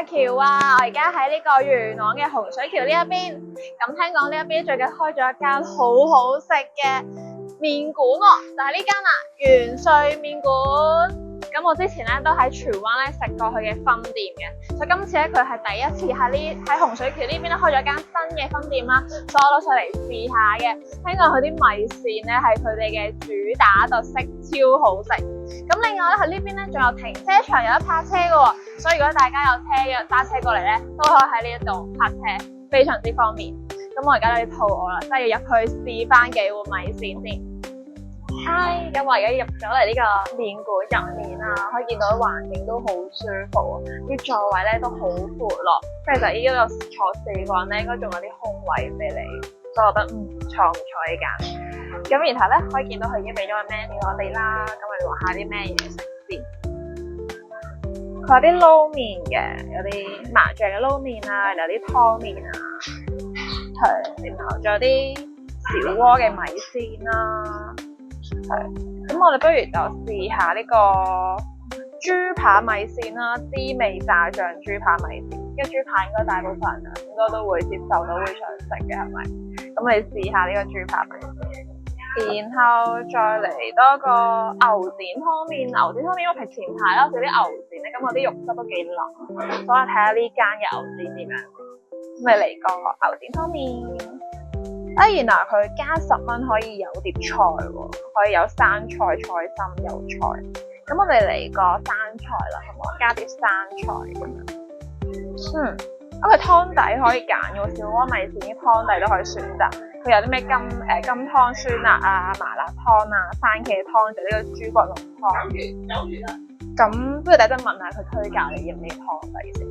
阿喬啊，我而家喺呢個元朗嘅洪水橋呢一邊。咁聽講呢一邊最近開咗一間好好食嘅麵館喎，就係呢間啦，元帥麵館。咁我之前咧都喺荃灣咧食過佢嘅分店嘅，所以今次咧佢係第一次喺洪水橋呢邊咧開咗間新嘅分店啦，所以我都上嚟試下嘅。聽講佢啲米線咧係佢哋嘅主打特色，超好食。咁另外咧喺呢邊咧仲有停車場有得泊車嘅喎，所以如果大家有車揸車過嚟咧，都可以喺呢一度泊車，非常之方便。咁我而家有啲肚餓啦，真係要入去試翻幾碗米線先。嗨，咁我而家入咗嚟呢個麵館入面啊，可以見到環境都好舒服啊，啲座位咧都好闊落，即係就依家度坐4個人咧，應該仲有啲空位俾你，所以我覺得唔錯呢間。咁然後咧可以見到佢已經俾咗個 menu 我哋啦，咁我哋話下啲咩嘢食先。佢有啲撈麵嘅，有啲麻醬嘅撈麵啊，有啲湯麵啊，係，然後仲有啲小鍋嘅米線啦。係，咁我哋不如就試下呢個豬扒米線啦，滋味炸醬豬扒米線。因為豬扒應該大部分人應該都會接受到，會想食嘅，係咪？咁你試下呢個豬扒米線，然後再嚟多個牛展湯麵。牛展湯麵因為前排啦，食啲牛展咧，咁我啲肉質都幾腍，所以睇下呢間嘅牛展點樣。咁你嚟個牛展湯麵。原來佢加10蚊可以有碟菜喎，可以有生菜、菜心、油菜。咁我哋嚟個生菜啦，好唔好？加啲生菜咁樣。咁佢湯底可以揀嘅，小鍋米線啲湯底都可以選擇。佢有啲咩金湯酸辣啊、麻辣湯啊、番茄湯，就呢個豬骨濃湯。咁不如第一陣問下佢推介你要咩湯底先。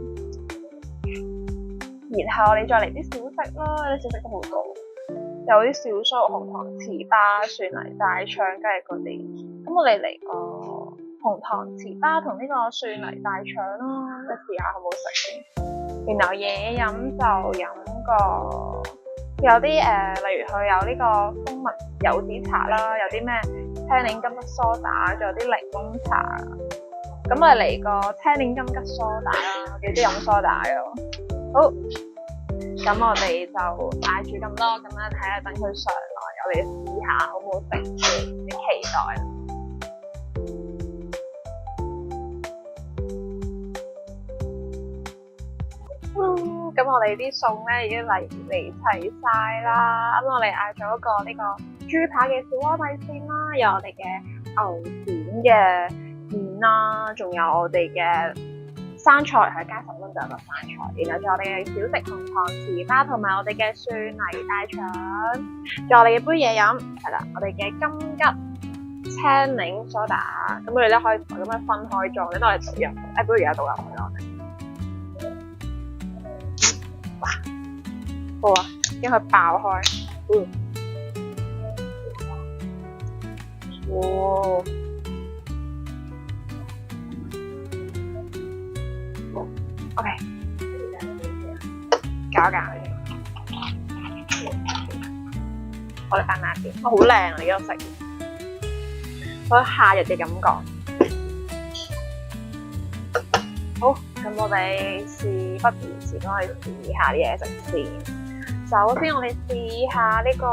然後你再嚟啲小食啦，啲小食都好多。有啲小酥肉、紅糖糍粑、蒜泥大腸雞嗰啲，咁我哋嚟個紅糖糍粑同呢個蒜泥大腸啦，即係試下好唔好食先。然後嘢飲就飲個有啲例如佢有呢個蜂蜜柚子茶啦，有啲咩青檸金桔梳打，仲有啲檸檬茶。咁我哋嚟個青檸金桔梳打啦，幾中意飲梳打嘅。好。咁我哋就嗌住咁多，咁樣睇下等佢上來，我哋試下好唔好食，啲期待啦。咁我哋啲餸咧已經嚟齊晒啦。咁我哋嗌咗個呢個豬扒嘅小鍋米線啦，有我哋嘅牛展嘅麵啦，仲有我哋嘅生菜係加10蚊就有個生菜，然後仲有我哋嘅小食紅糖糍粑同埋我哋嘅蒜泥大腸，仲有我哋嘅杯嘢飲，係啦，我哋嘅金桔青檸梳打，咁我哋咧可以咁樣分開裝，你都係倒入，不如而家倒入去啦。哇，好啊，因為佢爆開，哇！OK， 搞一搞，我哋翻埋邊，好靚啊！呢個食，好夏日嘅感覺。好，咁我哋事不宜遲，我哋試下啲嘢食先。首先，我哋試下呢個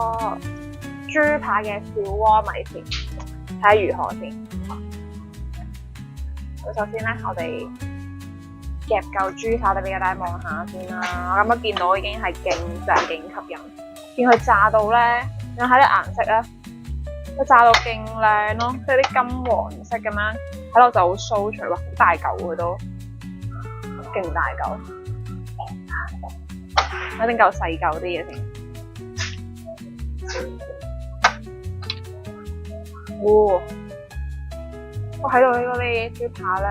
豬扒嘅小鍋米線，睇下如何先。咁首先咧，我哋夾嚿豬扒，俾大家望下先啦。我咁樣見到已經係勁正、勁吸引。見佢炸到咧，你睇啲顏色咧，佢炸到勁靚咯，即係啲金黃色咁樣，睇落就好酥脆，哇！好大嚿佢都，勁大嚿。一定夠細嚿啲嘅先。哇！我睇到呢個啲豬扒咧，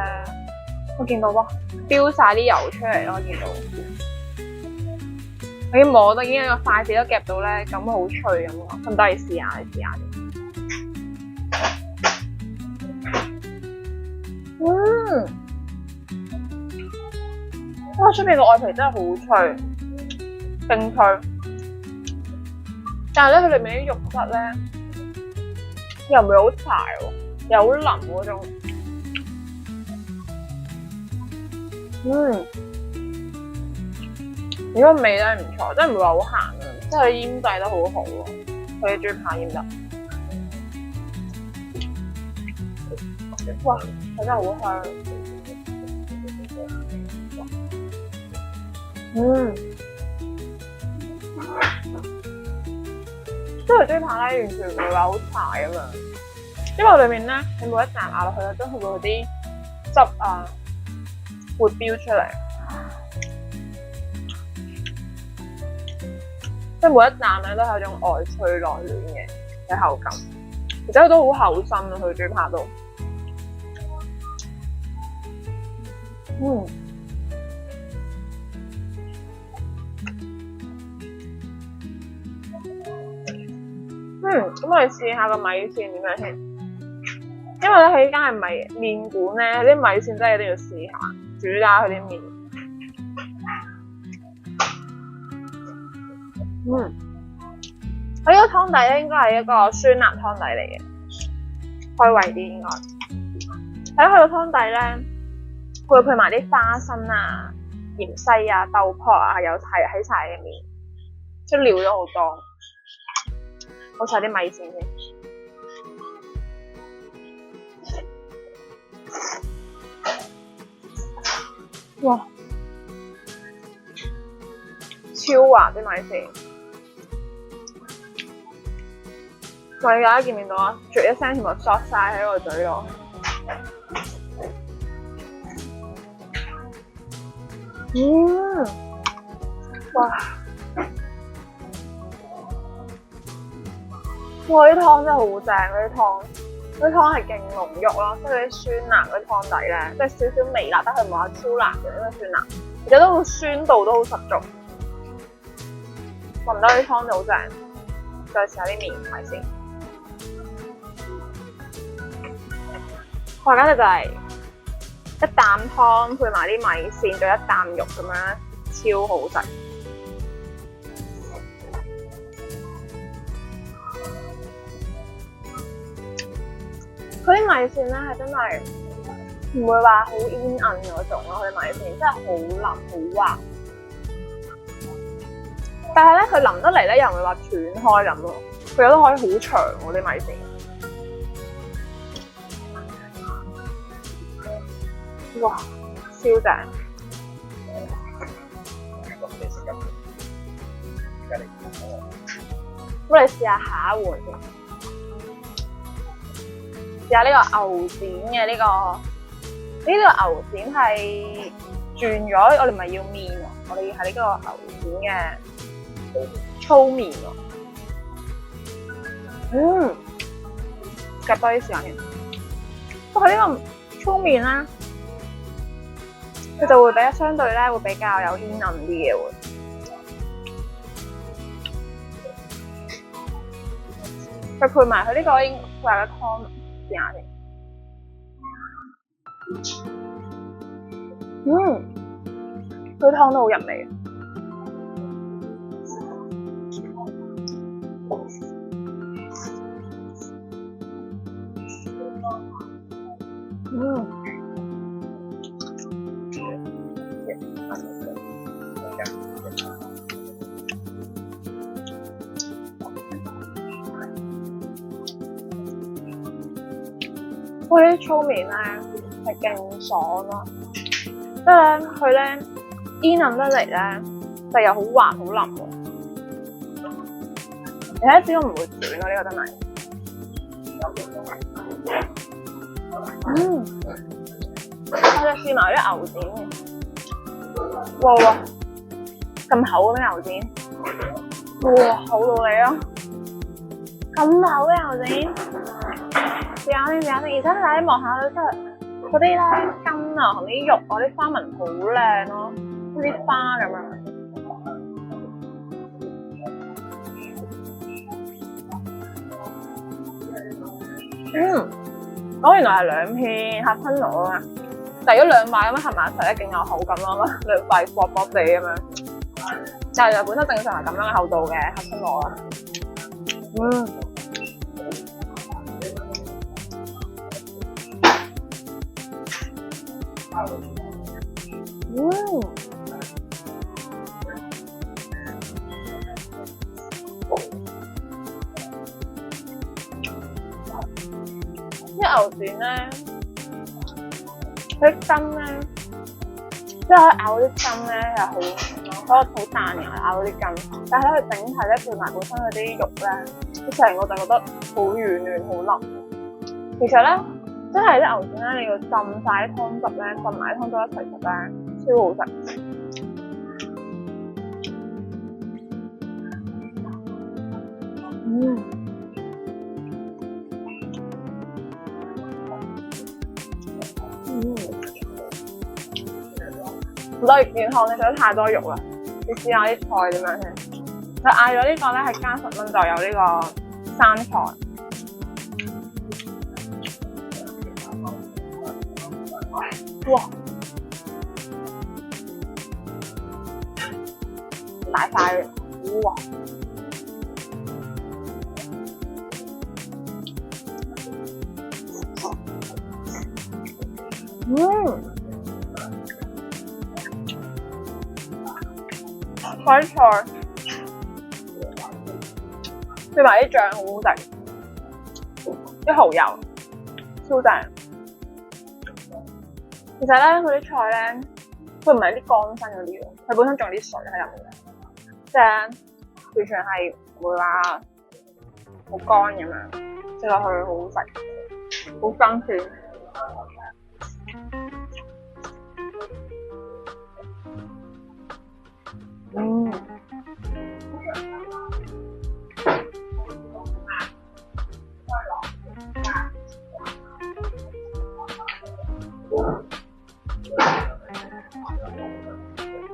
我見到哇，飆晒啲油出嚟咯！我見到，我已經摸到，已經個筷子都夾到咧，咁好脆咁咯。咁得你試下，你試下。哇！出面個外皮真係好脆，勁脆。但係咧，佢裏面啲肉質咧，又唔會好柴喎，又好腍嗰種。如果味真係唔錯，真係唔會話好鹹啊，即係醃製得好好喎。佢啲豬扒醃得，哇！佢真係好香。即係豬扒咧，完全唔會話好柴咁樣，因為裏面咧，你每一啖咬落去咧，都係會有啲汁啊，會飆出嚟。即係每一啖咧，都係一種外脆內軟嘅口感，而且都好厚身啊！佢豬扒都，咁我哋試下個米線點樣先，因為咧佢呢間係麵館咧，啲米線真係一定要試下，主打佢啲麵。佢呢個湯底咧應該係一個酸辣湯底嚟嘅，開胃啲應該。睇佢個湯底咧，佢會配埋啲花生啊、芫茜啊、豆卜啊，有喺晒入面，即係料咗好多。好晒啲米線先，哇！超滑啲米線，大家見唔見到啊？啜一聲全部嗦晒喺個嘴度。哇！哇！啲湯真係好正，嗰啲湯係勁濃郁咯，即係啲酸辣嗰啲湯底咧，即係少少微辣，但係唔係話超辣嘅，因為酸辣，而且都好酸度都好十足。聞到啲湯就好正，再試下啲麵米線。哇！簡直就係一啖湯配埋啲米線，再一啖肉咁樣，超好食。佢啲米線咧係真係唔會話好煙韌嗰種咯，佢啲米線真係好腍好滑，但係咧佢腍得嚟咧又唔會話斷開咁咯，佢有得可以好長喎啲米線。哇，超正！咁你試下下一碗先。試下呢個牛展嘅呢個牛展係轉咗，我哋唔係要麵喎，我哋係呢個牛展嘅粗麵喎。夾多啲時間先。不過呢個粗麵咧，佢就會相對咧會比較有煙韌啲嘅會。佢配埋佢呢個應該係個湯。試下先，佢湯都好入味。佢啲粗麵咧係勁爽咯，即係咧佢咧煙韌得嚟咧，就又好滑好腍喎。你睇始終唔會斷咯，呢個真係。我哋試埋啲牛展嘅，哇！咁厚嘅牛展，哇！厚到你啊！咁厚嘅牛展。試下先，而且大家望下都真係嗰啲咧筋啊同啲肉啊啲花紋好靚咯，好似花咁樣。講原來係兩片嚇親我啊！但係如果兩塊咁樣合埋一齊咧，勁有口感咯，兩塊薄薄地咁樣。但係本身正常係咁樣嘅厚度嘅，嚇親我啦。牛展咧，佢啲筋咧，即係可以咬嗰啲筋咧，又好嗰個好彈牙咬嗰啲筋，但係咧佢整體咧配埋本身嗰啲肉咧，成個就覺得好軟嫩好腍。其實咧，真係啲牛展咧，你要浸晒啲湯汁咧，浸埋啲湯汁一齊食咧，超好食。唔多健康，你食得太多肉啦。你試下啲菜點樣先？佢嗌咗呢個咧係加10蚊就有呢個生菜。哇！大塊嘅，哇！海菜配埋啲醬好好食，啲蠔油超正。其實咧，佢啲菜咧，佢唔係啲乾身嗰啲喎，佢本身仲有啲水喺入面嘅，即係完全係唔會話好乾咁樣，食落去好好食，好新鮮。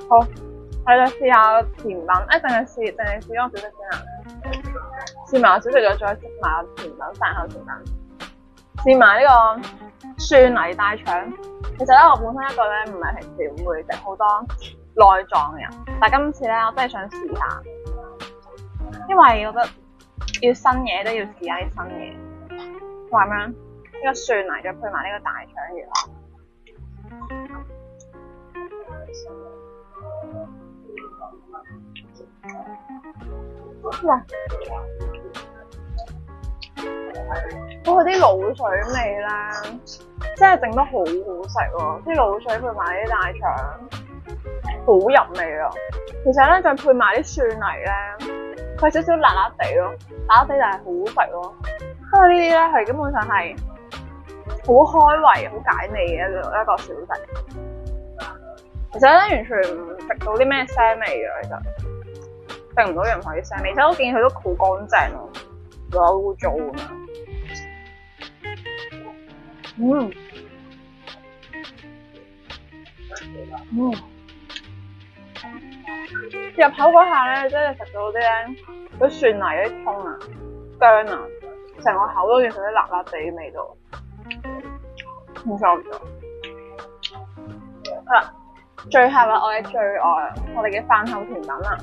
好，係啦，試下甜品，定係試咗小食先啊？試埋小食咗，再食埋甜品，飯後甜品。試埋呢個蒜泥大腸。其實咧，我本身一個咧唔係平時會食好多內臟嘅人，但係今次咧，我真係想試下，因為我覺得要新嘢都要試下啲新嘢。話咩？呢個蒜泥再配埋呢個大腸魚。哇！嗰啲滷水味咧，真係整得好好食喎！啲滷水配埋啲大腸，好入味啊！其實咧，再配埋啲蒜泥咧，佢少少辣辣地咯，辣辣地但係好好食咯。因為呢啲咧係基本上係好開胃、好解味嘅一個小食。其實咧，完全唔食到啲咩腥味嘅，其實食唔到任何啲腥味。而且我見佢都好乾淨咯，有污糟咁樣。入口嗰下咧，真係食到啲咧，嗰蒜泥嗰啲葱啊、薑啊，成個口都變成啲辣辣地嘅味道，唔錯唔錯。好啦，最後啦，我嘅最愛，我哋嘅飯後甜品啦。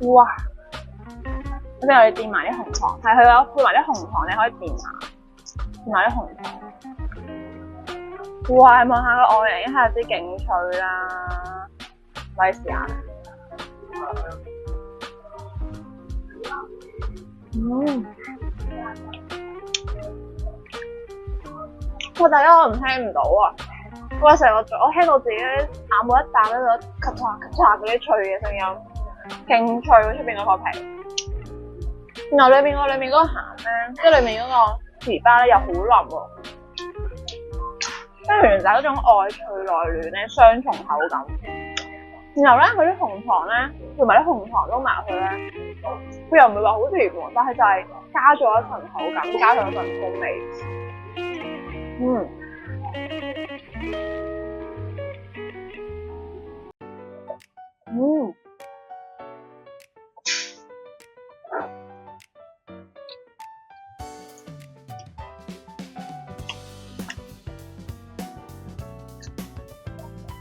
哇！跟住我哋墊埋啲紅糖，係佢有配埋啲紅糖，你可以墊埋啲紅糖。哇！望下個外形，一下子勁脆啦，咪試下。哇！大家可能聽唔到啊！我成個我聽到自己咬每一啖咧，就咔嚓咔嚓嗰啲脆嘅聲音，勁脆喎出邊嗰個皮。然後裏面嗰個餡咧，即係裏面嗰個糍粑咧又好腍喎，跟住原來就係嗰種外脆內嫩咧雙重口感。然後咧佢啲紅糖咧，同埋啲紅糖撈埋佢咧，佢又唔會話好甜喎，但係就係加咗一層口感，加上一份風味。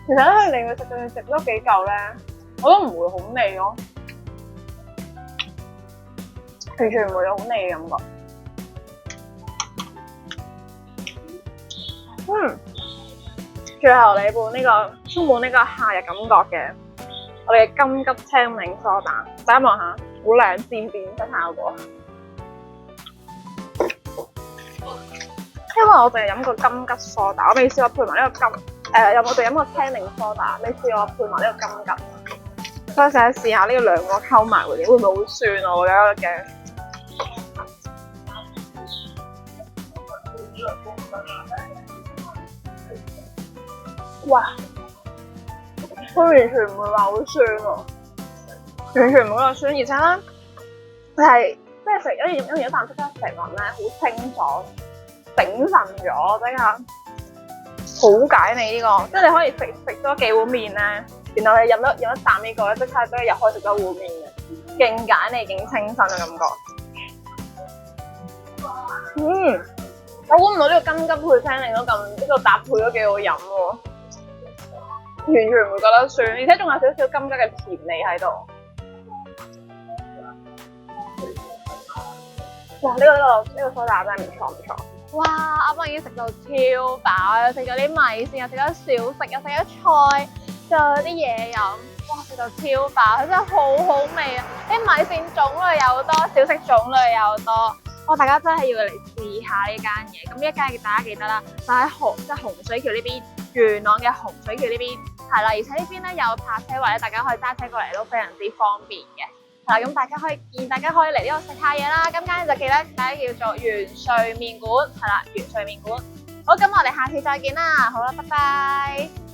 其實咧，令佢食多幾嚿咧，我都唔會好膩咯，完全唔會有好膩嘅感覺。最後嚟一碗呢個充滿呢個夏日感覺嘅我哋嘅金桔青檸梳打，大家望下，好靚，漸變色效果。因為我淨係飲過金桔梳打，我未試過配埋呢個金，有冇哋飲過青檸梳打？未試過配埋呢個金桔。所以想試下呢個兩個溝埋會點，會唔會好酸啊？我有啲驚。哇！佢完全唔會話好酸喎，完全唔會話酸，而且咧佢係即係食飲完一啖即刻食完咧，好清爽，醒神咗，即刻好解膩呢個，即係你可以食多幾碗麵咧。然後你飲一啖呢個咧，即刻都又可以食多碗麵嘅，勁解膩、勁清新嘅感覺。我估唔到呢個金桔配青檸都咁，呢個搭配都幾好飲喎，完全唔會覺得酸，而且仲有少少金桔嘅甜味喺度。哇！呢個梳打真係唔錯唔錯。哇！啱啱已經食到超飽，食咗啲米線，又食咗小食，又食咗菜。仲有啲嘢飲，哇！食到超飽，佢真係好好味啊！啲米線種類又多，小食種類又多，哇！大家真係要嚟試下呢間嘢。咁呢一間大家記得啦，就喺洪水橋呢邊，元朗嘅洪水橋呢邊係啦，而且呢邊咧有泊車位咧，大家可以揸車過嚟都非常之方便嘅。係啦，咁大家可以嚟呢度食下嘢啦。今間就記得大家叫做元帥麵館，係啦，元帥麵館。好，咁我哋下次再見啦，好啦，拜拜。